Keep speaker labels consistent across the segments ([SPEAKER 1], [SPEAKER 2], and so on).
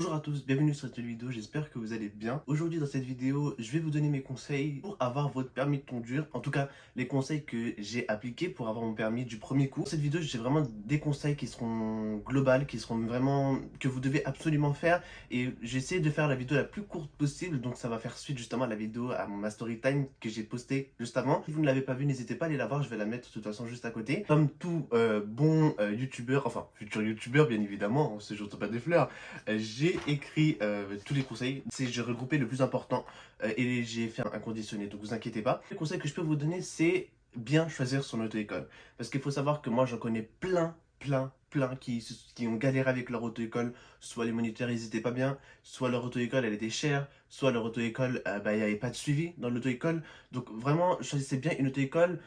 [SPEAKER 1] Bonjour à tous, bienvenue sur cette vidéo, j'espère que vous allez bien. Aujourd'hui dans cette vidéo, je vais vous donner mes conseils pour avoir votre permis de conduire. En tout cas, les conseils que j'ai appliqués pour avoir mon permis du premier coup. Dans cette vidéo, j'ai vraiment des conseils qui seront globaux, qui seront vraiment que vous devez absolument faire. Et j'essaie de faire la vidéo la plus courte possible, donc ça va faire suite justement à la vidéo, à ma story time que j'ai postée juste avant. Si vous ne l'avez pas vue, n'hésitez pas à aller la voir, je vais la mettre de toute façon juste à côté. Comme tout bon youtubeur, enfin futur youtubeur bien évidemment, on se jette pas des fleurs. J'ai écrit tous les conseils, j'ai regroupé le plus important et j'ai fait un conditionné, donc vous inquiétez pas. Les conseils que je peux vous donner, c'est bien choisir son auto-école. Parce qu'il faut savoir que moi, j'en connais plein qui ont galéré avec leur auto-école. Soit les moniteurs ils étaient pas bien, soit leur auto-école elle était chère, soit leur auto-école il n'y avait pas de suivi dans l'auto-école. Donc vraiment, choisissez bien une auto-école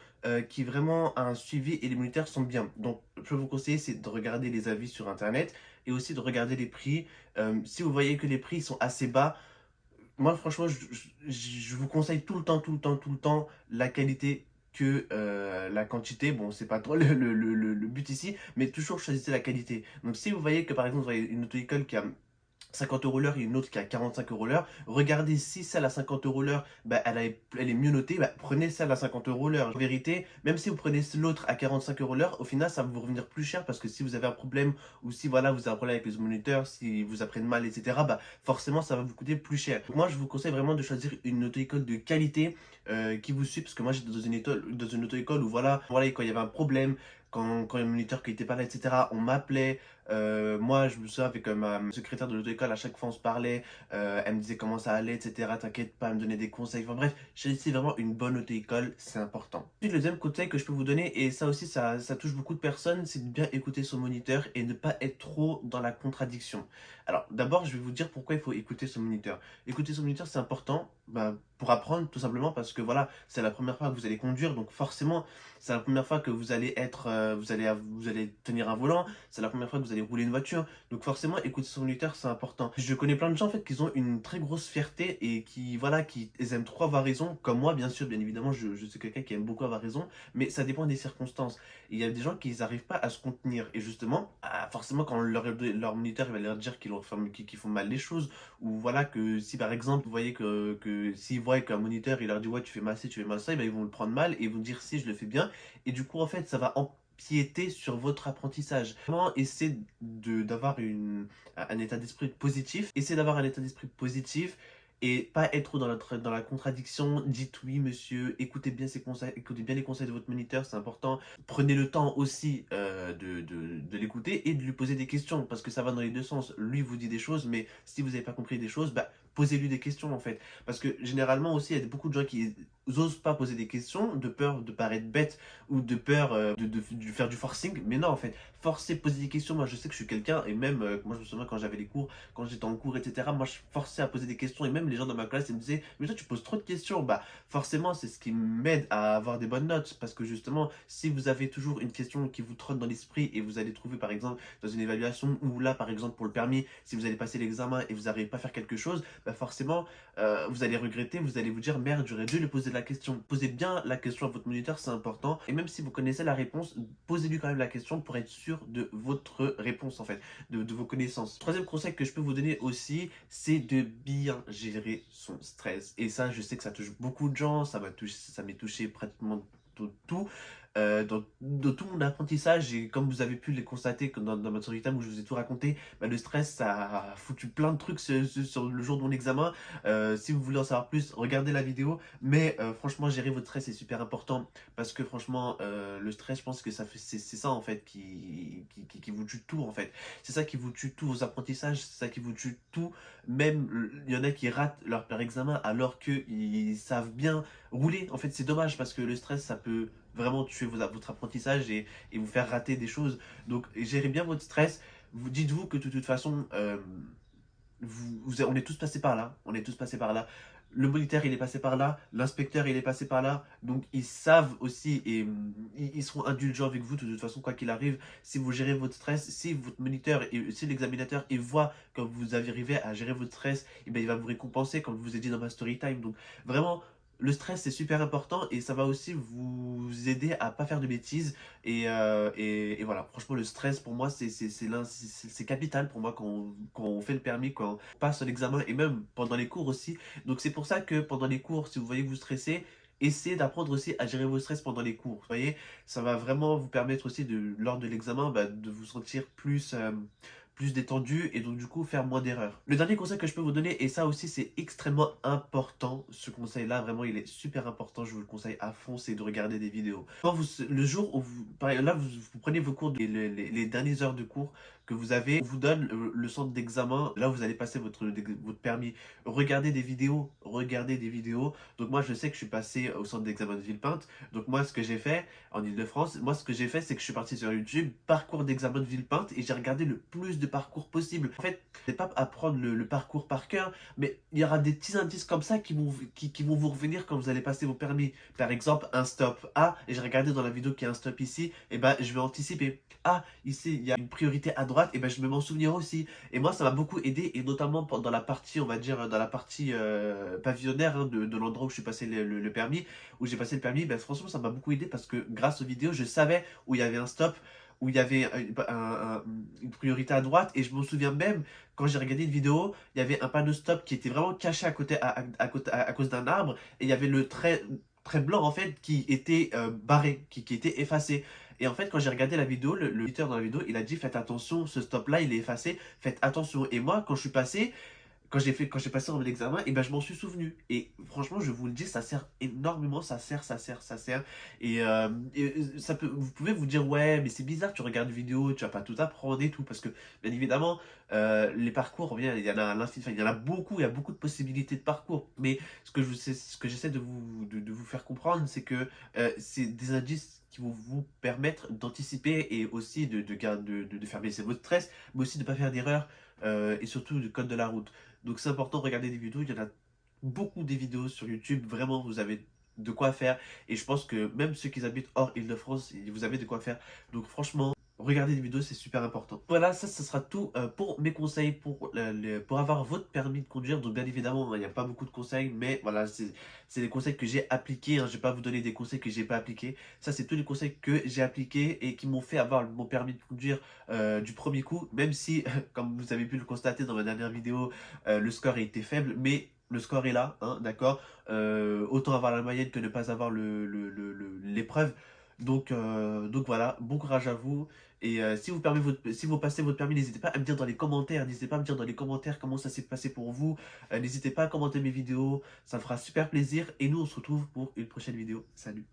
[SPEAKER 1] qui vraiment a un suivi et les moniteurs sont bien. Donc je peux vous conseiller, c'est de regarder les avis sur internet et aussi de regarder les prix. Si vous voyez que les prix sont assez bas, moi franchement, je vous conseille tout le temps la qualité que la quantité. Bon, c'est pas trop le but ici, mais toujours choisissez la qualité. Donc si vous voyez que par exemple, vous voyez une auto-école qui a 50 € l'heure et une autre qui a 45 € l'heure. Regardez si celle à 50 € l'heure, elle est mieux notée, prenez celle à 50 € l'heure. En vérité, même si vous prenez l'autre à 45 € l'heure, au final, ça va vous revenir plus cher parce que si vous avez un problème ou si voilà, vous avez un problème avec les moniteurs, si vous apprenez mal, etc., forcément, ça va vous coûter plus cher. Donc, moi, je vous conseille vraiment de choisir une auto-école de qualité qui vous suit parce que moi, j'étais dans une auto-école où voilà, quand il y avait un problème, quand il y a un moniteur qui n'était pas là, etc., on m'appelait. Moi, je me souviens avec ma secrétaire de l'auto-école, à chaque fois on se parlait, elle me disait comment ça allait, etc. T'inquiète pas, elle me donnait des conseils. Enfin bref, j'ai ici vraiment une bonne auto-école, c'est important. Puis le deuxième conseil que je peux vous donner, et ça aussi ça touche beaucoup de personnes, c'est de bien écouter son moniteur et ne pas être trop dans la contradiction. Alors d'abord, je vais vous dire pourquoi il faut écouter son moniteur. Écouter son moniteur, c'est important pour apprendre, tout simplement parce que voilà, c'est la première fois que vous allez conduire, donc forcément, c'est la première fois que vous allez être, vous allez tenir un volant, c'est la première fois que vous allez rouler une voiture. Donc forcément, écouter son moniteur, c'est important. Je connais plein de gens en fait qui ont une très grosse fierté et qui voilà, qui ils aiment trop avoir raison. Comme moi, bien sûr, bien évidemment, je suis quelqu'un qui aime beaucoup avoir raison, mais ça dépend des circonstances. Et il y a des gens qui n'arrivent pas à se contenir. Et justement, forcément, quand leur moniteur il va leur dire qu'ils font mal les choses, ou voilà que si par exemple vous voyez que s'ils voient qu'un moniteur il leur dit ouais tu fais mal ci, tu fais mal ça, et ben, ils vont le prendre mal et ils vont dire si je le fais bien. Et du coup en fait ça va empiéter sur votre apprentissage. Vraiment, essayez d'avoir un état d'esprit positif. Essayez d'avoir un état d'esprit positif et pas être dans la contradiction. Dites oui, monsieur, écoutez bien ses conseils, écoutez bien les conseils de votre moniteur, c'est important. Prenez le temps aussi de l'écouter et de lui poser des questions parce que ça va dans les deux sens. Lui vous dit des choses, mais si vous n'avez pas compris des choses, posez-lui des questions en fait. Parce que généralement aussi, il y a beaucoup de gens qui n'osent pas poser des questions de peur de paraître bête ou de peur de faire du forcing. Mais non, en fait, forcer, poser des questions. Moi, je sais que je suis quelqu'un, et même, moi, je me souviens quand j'avais les cours, quand j'étais en cours, etc., moi, je forçais à poser des questions, et même les gens dans ma classe, ils me disaient, mais toi, tu poses trop de questions. Forcément, c'est ce qui m'aide à avoir des bonnes notes, parce que justement, si vous avez toujours une question qui vous trotte dans l'esprit, et vous allez trouver, par exemple, dans une évaluation, ou là, par exemple, pour le permis, si vous allez passer l'examen et vous n'arrivez pas à faire quelque chose, forcément, vous allez regretter, vous allez vous dire merde, j'aurais dû lui poser la question. Posez bien la question à votre moniteur, c'est important. Et même si vous connaissez la réponse, posez-lui quand même la question pour être sûr de votre réponse en fait, de vos connaissances. Troisième conseil que je peux vous donner aussi, c'est de bien gérer son stress. Et ça, je sais que ça touche beaucoup de gens, ça m'est touché pratiquement tout. Dans tout mon apprentissage, et comme vous avez pu le constater dans votre story time où je vous ai tout raconté, le stress ça a foutu plein de trucs sur le jour de mon examen. Si vous voulez en savoir plus, regardez la vidéo. Mais franchement, gérer votre stress c'est super important parce que franchement, le stress, je pense que c'est ça en fait qui vous tue tout en fait. C'est ça qui vous tue tous vos apprentissages, c'est ça qui vous tue tout. Même il y en a qui ratent leur examen alors qu'ils savent bien rouler. En fait, c'est dommage parce que le stress ça peut vraiment tuer votre apprentissage et vous faire rater des choses. Donc, gérez bien votre stress. Dites-vous que de toute façon, on est tous passés par là. On est tous passés par là. Le moniteur, il est passé par là. L'inspecteur, il est passé par là. Donc, ils savent aussi et ils seront indulgents avec vous de toute façon, quoi qu'il arrive. Si vous gérez votre stress, si votre moniteur et si l'examinateur, il voit quand vous arrivez à gérer votre stress, et ben, il va vous récompenser, comme je vous ai dit dans ma story time. Donc, vraiment, Le stress, c'est super important et ça va aussi vous aider à pas faire de bêtises et voilà. Franchement, le stress pour moi, c'est capital pour moi quand on fait le permis, quand on passe un examen et même pendant les cours aussi. Donc c'est pour ça que pendant les cours, si vous voyez que vous stressez, essayez d'apprendre aussi à gérer vos stress pendant les cours. Vous voyez? Ça va vraiment vous permettre aussi lors de l'examen, bah, de vous sentir plus détendu et donc du coup faire moins d'erreurs. Le dernier conseil que je peux vous donner, et ça aussi c'est extrêmement important, ce conseil-là vraiment il est super important, je vous le conseille à fond, c'est de regarder des vidéos. Le jour où par exemple, là vous prenez vos cours, les dernières heures de cours que vous avez, on vous donne le centre d'examen, là où vous allez passer votre permis. Regardez des vidéos. Donc moi je sais que je suis passé au centre d'examen de Villepinte, donc moi ce que j'ai fait, en Ile-de-France. Moi, ce que j'ai fait, c'est que je suis parti sur YouTube, parcours d'examen de Villepinte, et j'ai regardé le plus de parcours possible. En fait, c'est pas apprendre le parcours par cœur, mais il y aura des petits indices comme ça qui vont vous revenir quand vous allez passer vos permis. Par exemple, un stop. Ah, et j'ai regardé dans la vidéo qu'il y a un stop ici, et ben je vais anticiper. Ah, ici, il y a une priorité à droite, et ben je vais m'en souvenir aussi. Et moi, ça m'a beaucoup aidé, et notamment dans la partie, on va dire, dans la partie pavillonnaire hein, de l'endroit où je suis passé le permis, où j'ai passé le permis, ben franchement, ça m'a beaucoup aidé parce que grâce aux vidéos, je savais où il y avait un stop, où il y avait une priorité à droite. Et je me souviens même, quand j'ai regardé une vidéo, il y avait un panneau stop qui était vraiment caché à côté, à cause d'un arbre. Et il y avait le trait blanc, en fait, qui était barré, qui était effacé. Et en fait, quand j'ai regardé la vidéo, le leader dans la vidéo, il a dit faites attention, ce stop-là, il est effacé, faites attention. Et moi, quand je suis passé, quand j'ai passé mon examen, et ben je m'en suis souvenu. Et franchement, je vous le dis, ça sert énormément, ça sert. Ça peut, vous pouvez vous dire, ouais, mais c'est bizarre, tu regardes une vidéo, tu vas pas tout apprendre et tout, parce que bien évidemment, les parcours, bien, il y en a à l'infini, enfin, il y en a beaucoup, il y a beaucoup de possibilités de parcours. Mais ce que j'essaie de vous faire comprendre, c'est que c'est des indices qui vont vous permettre d'anticiper et aussi de faire baisser votre stress, mais aussi de ne pas faire d'erreurs et surtout du code de la route. Donc c'est important de regarder des vidéos, il y en a beaucoup des vidéos sur YouTube, vraiment vous avez de quoi faire et je pense que même ceux qui habitent hors Île-de-France, vous avez de quoi faire. Donc franchement, regardez des vidéos, c'est super important. Voilà, ça ce sera tout pour mes conseils pour avoir votre permis de conduire. Donc bien évidemment, il n'y a pas beaucoup de conseils, mais voilà, c'est des conseils que j'ai appliqués. Hein. Je ne vais pas vous donner des conseils que j'ai pas appliqués. Ça, c'est tous les conseils que j'ai appliqués et qui m'ont fait avoir mon permis de conduire du premier coup, même si, comme vous avez pu le constater dans ma dernière vidéo, le score a été faible, mais le score est là, hein, d'accord. Autant avoir la moyenne que ne pas avoir l'épreuve. Donc voilà, bon courage à vous. Et si vous passez votre permis, n'hésitez pas à me dire dans les commentaires. N'hésitez pas à me dire dans les commentaires comment ça s'est passé pour vous. N'hésitez pas à commenter mes vidéos, ça me fera super plaisir. Et nous, on se retrouve pour une prochaine vidéo. Salut!